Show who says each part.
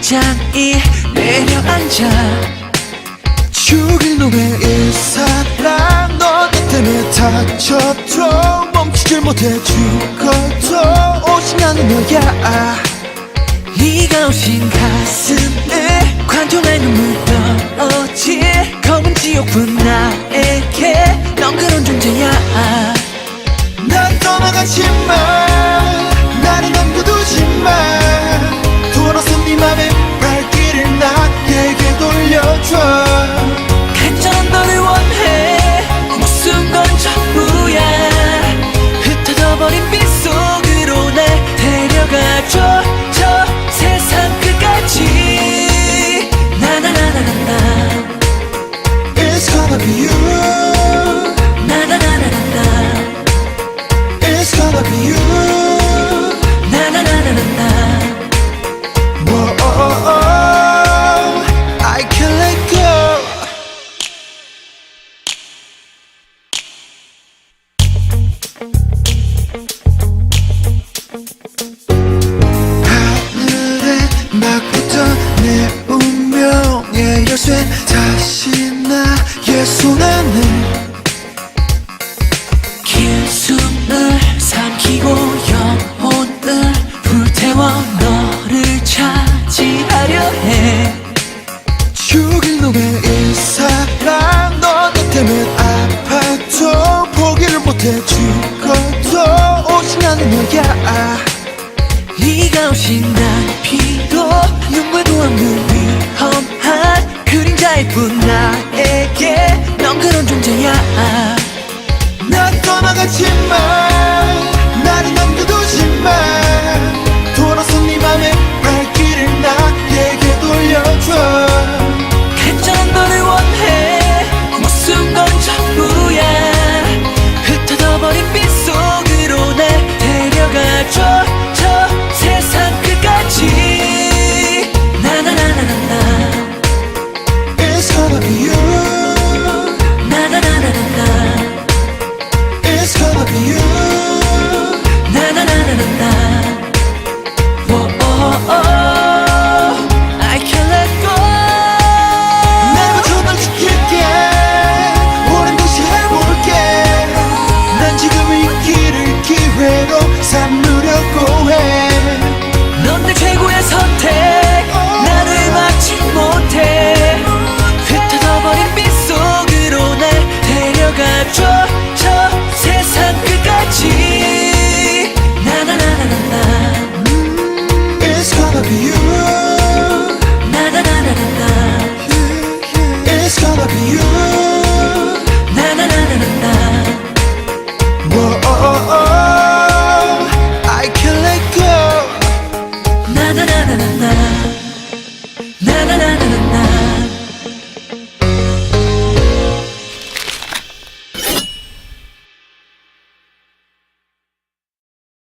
Speaker 1: 심장이 내려앉아.
Speaker 2: 죽일 놈의 이 사랑 너 때문에 다쳐도 멈추질 못해 죽어도 오신 않으며야.
Speaker 1: 네가 오신 가슴에 관통할 눈물 떨어질 검은 지옥뿐 나에게 넌 그런 존재야.
Speaker 2: 난 떠나가지만 나를 남겨두지만 돌아서 네 맘의 발길을 나에게 돌려줘.
Speaker 1: 간절한 너를 원해. 목숨 건 전부야. 흩어져버린 빗속으로 날 데려가줘. 저 세상 끝까지. 나나나나나나.
Speaker 2: It's gonna be you.
Speaker 1: 나나나나나나.
Speaker 2: It's gonna be you.
Speaker 1: 나나나나나나.
Speaker 2: Whoa, I can't let go. 하늘에 막 붙어 내 운명의 열쇠 다시 나의 손 안에.
Speaker 1: 긴 숨을 삼키고 영혼을 불태워 너를 차지하려 해.
Speaker 2: 죽일 놈의 이 사랑 너 때문에 아파도 포기를 못해 죽어도 오신 않으며야.
Speaker 1: 네가 오신 난 피도 눈물도 없는 위험한 그림자일 뿐 나에게 넌 그런 존재야.
Speaker 2: 난 떠나가지만